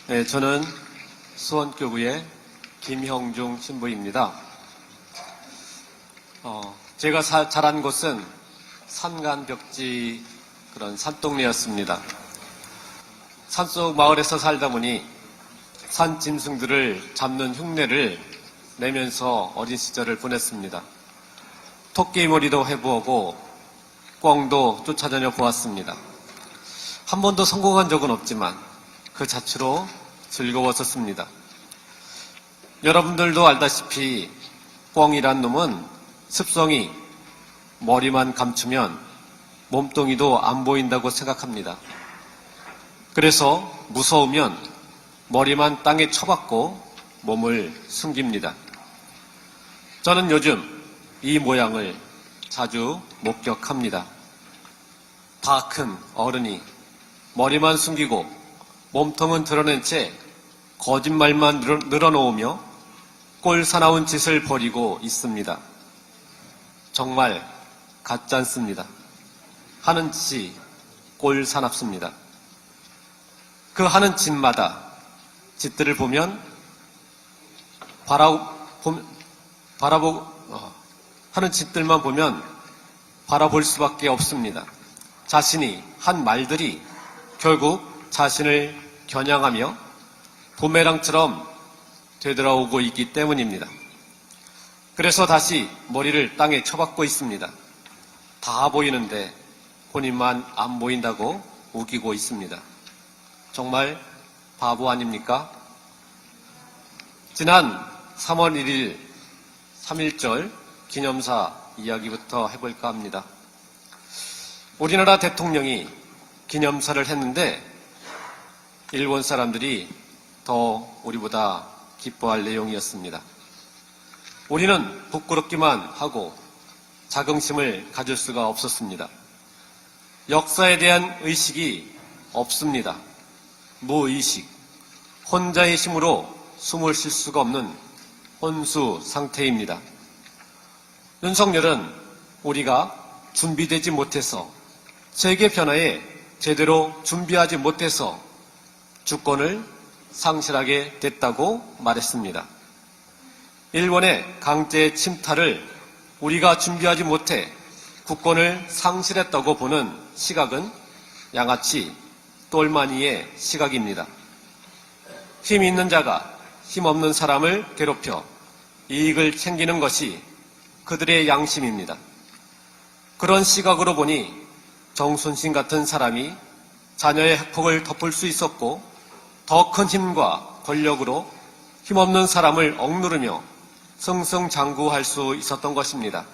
네, 저는 수원교구의 김형중 신부입니다. 제가 자란 곳은 산간벽지 그런 산동네였습니다. 산속 마을에서 살다 보니 산 짐승들을 잡는 흉내를 내면서 어린 시절을 보냈습니다. 토끼머리도 해보고 꿩도 쫓아다녀 보았습니다. 한 번도 성공한 적은 없지만 그 자체로 즐거웠었습니다. 여러분들도 알다시피 꿩이란 놈은 습성이 머리만 감추면 몸뚱이도 안 보인다고 생각합니다. 그래서 무서우면 머리만 땅에 쳐박고 몸을 숨깁니다. 저는 요즘 이 모양을 자주 목격합니다. 다 큰 어른이 머리만 숨기고 몸통은 드러낸 채 거짓말만 늘어놓으며 꼴사나운 짓을 벌이고 있습니다. 정말 가짜않습니다. 하는 짓이 꼴사납습니다. 그 하는 짓마다 짓들을 보면 하는 짓들만 보면 바라볼 수밖에 없습니다. 자신이 한 말들이 결국 자신을 겨냥하며 부메랑처럼 되돌아오고 있기 때문입니다. 그래서 다시 머리를 땅에 쳐박고 있습니다. 다 보이는데 본인만 안 보인다고 우기고 있습니다. 정말 바보 아닙니까? 지난 3월 1일 3.1절 기념사 이야기부터 해볼까 합니다. 우리나라 대통령이 기념사를 했는데 일본 사람들이 더 우리보다 기뻐할 내용이었습니다. 우리는 부끄럽기만 하고 자긍심을 가질 수가 없었습니다. 역사에 대한 의식이 없습니다. 무의식, 혼자의 힘으로 숨을 쉴 수가 없는 혼수 상태입니다. 윤석열은 우리가 준비되지 못해서 세계 변화에 제대로 준비하지 못해서 주권을 상실하게 됐다고 말했습니다. 일본의 강제 침탈을 우리가 준비하지 못해 국권을 상실했다고 보는 시각은 양아치 똘마니의 시각입니다. 힘 있는 자가 힘 없는 사람을 괴롭혀 이익을 챙기는 것이 그들의 양심입니다. 그런 시각으로 보니 정순신 같은 사람이 자녀의 학폭을 덮을 수 있었고 더 큰 힘과 권력으로 힘없는 사람을 억누르며 승승장구할 수 있었던 것입니다.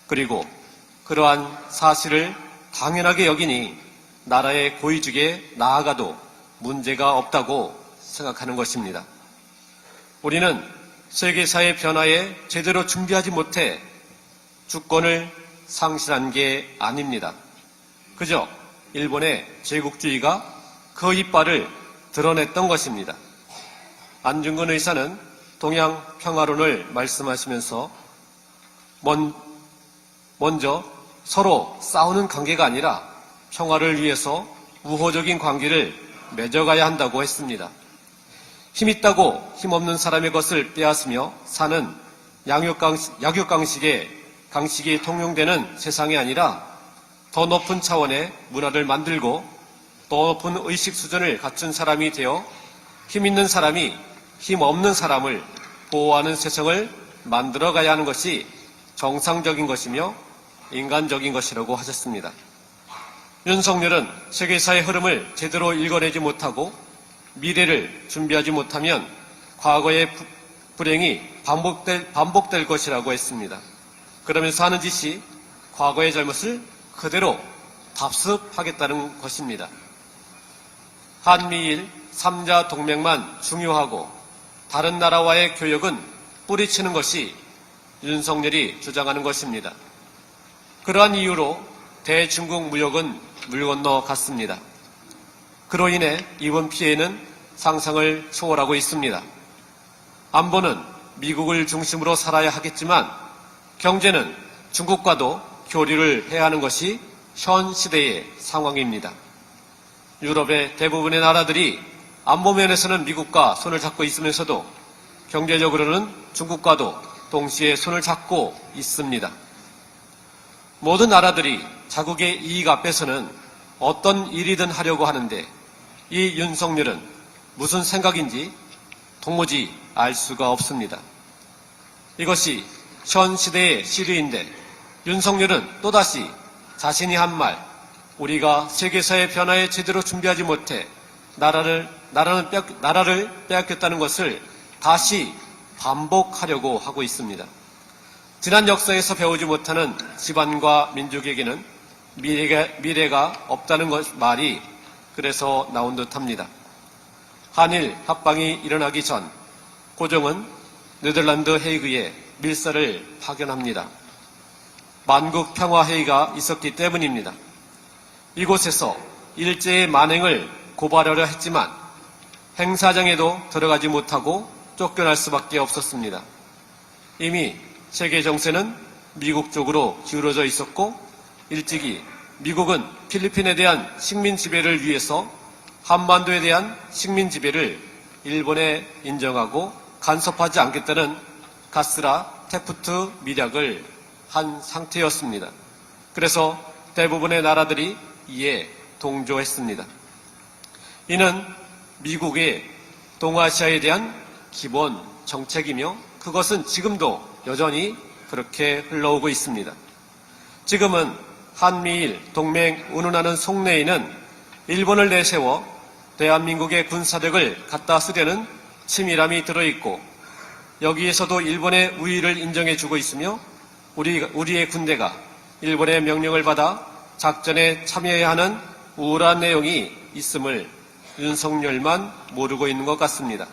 그리고 그러한 사실을 당연하게 여기니 나라의 고위직에 나아가도 문제가 없다고 생각하는 것입니다. 우리는 세계사의 변화에 제대로 준비하지 못해 주권을 상실한 게 아닙니다. 그저 일본의 제국주의가 그 이빨을 드러냈던 것입니다. 안중근 의사는 동양 평화론을 말씀하시면서 먼저 서로 싸우는 관계가 아니라 평화를 위해서 우호적인 관계를 맺어가야 한다고 했습니다. 힘있다고 힘없는 사람의 것을 빼앗으며 사는 양육강식이 통용되는 세상이 아니라 더 높은 차원의 문화를 만들고 더 높은 의식 수준을 갖춘 사람이 되어 힘 있는 사람이 힘 없는 사람을 보호하는 세상을 만들어가야 하는 것이 정상적인 것이며 인간적인 것이라고 하셨습니다. 윤석열은 세계사의 흐름을 제대로 읽어내지 못하고 미래를 준비하지 못하면 과거의 불행이 반복될 것이라고 했습니다. 그러면서 하는 짓이 과거의 잘못을 그대로 답습하겠다는 것입니다. 한미일 3자 동맹만 중요하고 다른 나라와의 교역은 뿌리치는 것이 윤석열이 주장하는 것입니다. 그러한 이유로 대중국 무역은 물 건너 갔습니다. 그로 인해 입은 피해는 상상을 초월하고 있습니다. 안보는 미국을 중심으로 살아야 하겠지만 경제는 중국과도 교류를 해야 하는 것이 현 시대의 상황입니다. 유럽의 대부분의 나라들이 안보 면에서는 미국과 손을 잡고 있으면서도 경제적으로는 중국과도 동시에 손을 잡고 있습니다. 모든 나라들이 자국의 이익 앞에서는 어떤 일이든 하려고 하는데 이 윤석열은 무슨 생각인지 도무지 알 수가 없습니다. 이것이 현 시대의 시류인데 윤석열은 또다시 자신이 한 말, 우리가 세계사의 변화에 제대로 준비하지 못해 나라를 빼앗겼다는 것을 다시 반복하려고 하고 있습니다. 지난 역사에서 배우지 못하는 집안과 민족에게는 미래가 없다는 말이 그래서 나온 듯합니다. 한일 합방이 일어나기 전 고종은 네덜란드 헤이그에 밀사를 파견합니다. 만국 평화회의가 있었기 때문입니다. 이곳에서 일제의 만행을 고발하려 했지만 행사장에도 들어가지 못하고 쫓겨날 수밖에 없었습니다. 이미 세계 정세는 미국 쪽으로 기울어져 있었고 일찍이 미국은 필리핀에 대한 식민 지배를 위해서 한반도에 대한 식민 지배를 일본에 인정하고 간섭하지 않겠다는 가스라 테프트 밀약을 한 상태였습니다. 그래서 대부분의 나라들이 이에 동조했습니다. 이는 미국의 동아시아에 대한 기본 정책이며 그것은 지금도 여전히 그렇게 흘러오고 있습니다. 지금은 한미일 동맹 운운하는 속내에는 일본을 내세워 대한민국의 군사력을 갖다 쓰려는 치밀함이 들어있고 여기에서도 일본의 우위를 인정해주고 있으며 우리의 군대가 일본의 명령을 받아 작전에 참여해야 하는 우울한 내용이 있음을 윤석열만 모르고 있는 것 같습니다.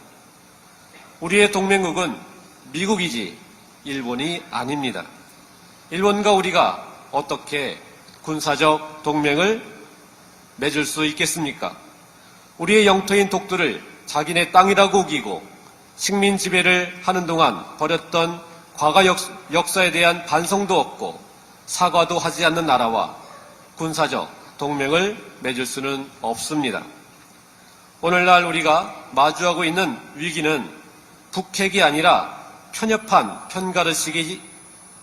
우리의 동맹국은 미국이지 일본이 아닙니다. 일본과 우리가 어떻게 군사적 동맹을 맺을 수 있겠습니까? 우리의 영토인 독도를 자기네 땅이라고 우기고 식민 지배를 하는 동안 벌였던 과거 역사에 대한 반성도 없고 사과도 하지 않는 나라와 군사적 동맹을 맺을 수는 없습니다. 오늘날 우리가 마주하고 있는 위기는 북핵이 아니라 편협한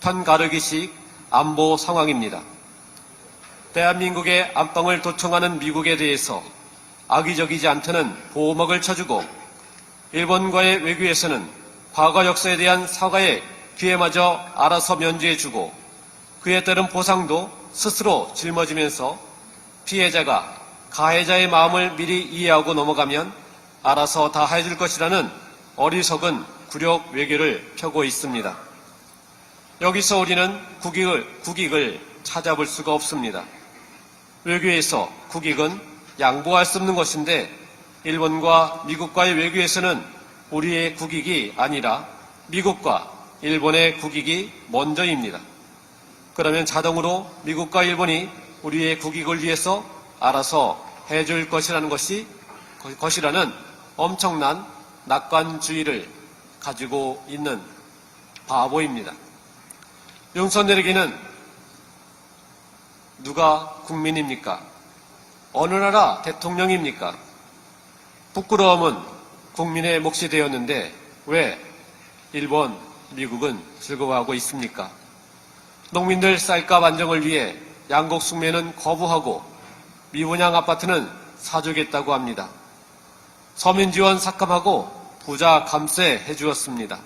편가르기식 안보 상황입니다. 대한민국의 안방을 도청하는 미국에 대해서 악의적이지 않다는 보호막을 쳐주고 일본과의 외교에서는 과거 역사에 대한 사과의 기회마저 알아서 면제해주고 그에 따른 보상도 스스로 짊어지면서 피해자가 가해자의 마음을 미리 이해하고 넘어가면 알아서 다 해줄 것이라는 어리석은 굴욕 외교를 펴고 있습니다. 여기서 우리는 국익을 찾아볼 수가 없습니다. 외교에서 국익은 양보할 수 없는 것인데 일본과 미국과의 외교에서는 우리의 국익이 아니라 미국과 일본의 국익이 먼저입니다. 그러면 자동으로 미국과 일본이 우리의 국익을 위해서 알아서 해줄 것이라는 엄청난 낙관주의를 가지고 있는 바보입니다. 윤석열에게는 누가 국민입니까? 어느 나라 대통령입니까? 부끄러움은 국민의 몫이 되었는데 왜 일본, 미국은 즐거워하고 있습니까? 농민들 쌀값 안정을 위해 양곡 숭매는 거부하고 미분양 아파트는 사주겠다고 합니다. 서민 지원 삭감하고 부자 감세 해주었습니다.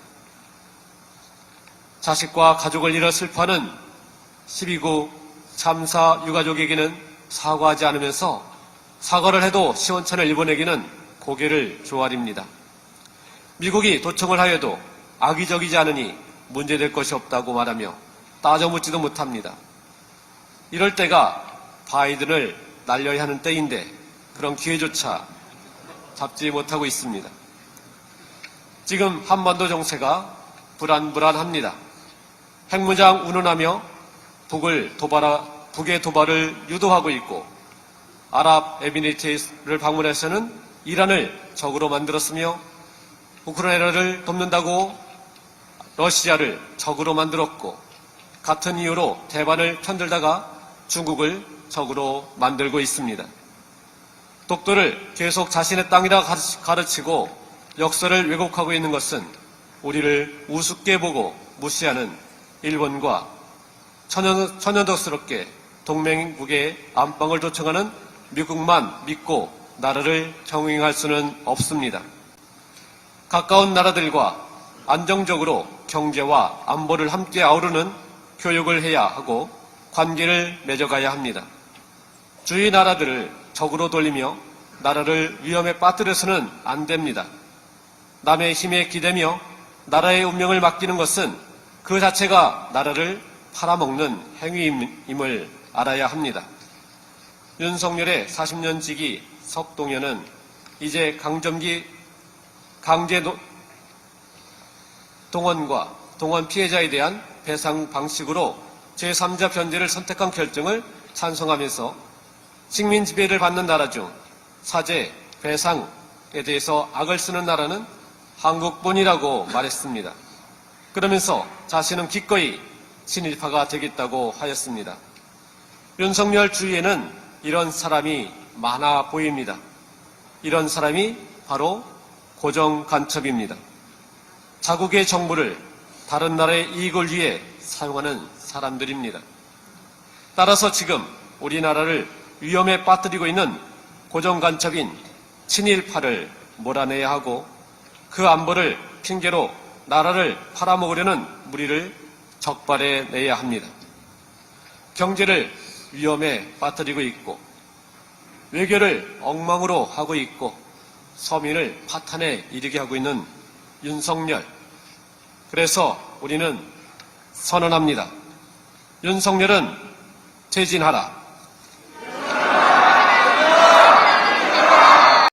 자식과 가족을 잃어 슬퍼하는 12구 참사 유가족에게는 사과하지 않으면서 사과를 해도 시원찮을 일본에게는 고개를 조아립니다. 미국이 도청을 하여도 악의적이지 않으니 문제될 것이 없다고 말하며 따져묻지도 못합니다. 이럴 때가 바이든을 날려야 하는 때인데 그런 기회조차 잡지 못하고 있습니다. 지금 한반도 정세가 불안합니다. 핵무장 운운하며 북의 도발을 유도하고 있고 아랍에미리트를 방문해서는 이란을 적으로 만들었으며 우크라이나를 돕는다고 러시아를 적으로 만들었고 같은 이유로 대만을 편들다가 중국을 적으로 만들고 있습니다. 독도를 계속 자신의 땅이라 가르치고 역사를 왜곡하고 있는 것은 우리를 우습게 보고 무시하는 일본과 천연덕스럽게 동맹국의 안방을 도청하는 미국만 믿고 나라를 경영할 수는 없습니다. 가까운 나라들과 안정적으로 경제와 안보를 함께 아우르는 교역을 해야 하고 관계를 맺어가야 합니다. 주위 나라들을 적으로 돌리며 나라를 위험에 빠뜨려서는 안 됩니다. 남의 힘에 기대며 나라의 운명을 맡기는 것은 그 자체가 나라를 팔아먹는 행위임을 알아야 합니다. 윤석열의 40년 지기 석동현은 이제 강제 동원과 동원 피해자에 대한 배상 방식으로 제3자 변제를 선택한 결정을 찬성하면서 식민 지배를 받는 나라 중 사죄, 배상에 대해서 악을 쓰는 나라는 한국뿐이라고 말했습니다. 그러면서 자신은 기꺼이 친일파가 되겠다고 하였습니다. 윤석열 주위에는 이런 사람이 많아 보입니다. 이런 사람이 바로 고정간첩입니다. 자국의 정보를 다른 나라의 이익을 위해 사용하는 사람들입니다. 따라서 지금 우리나라를 위험에 빠뜨리고 있는 고정간첩인 친일파를 몰아내야 하고 그 안보를 핑계로 나라를 팔아먹으려는 무리를 적발해내야 합니다. 경제를 위험에 빠뜨리고 있고 외교를 엉망으로 하고 있고 서민을 파탄에 이르게 하고 있는 윤석열. 그래서 우리는 선언합니다. 윤석열은 퇴진하라.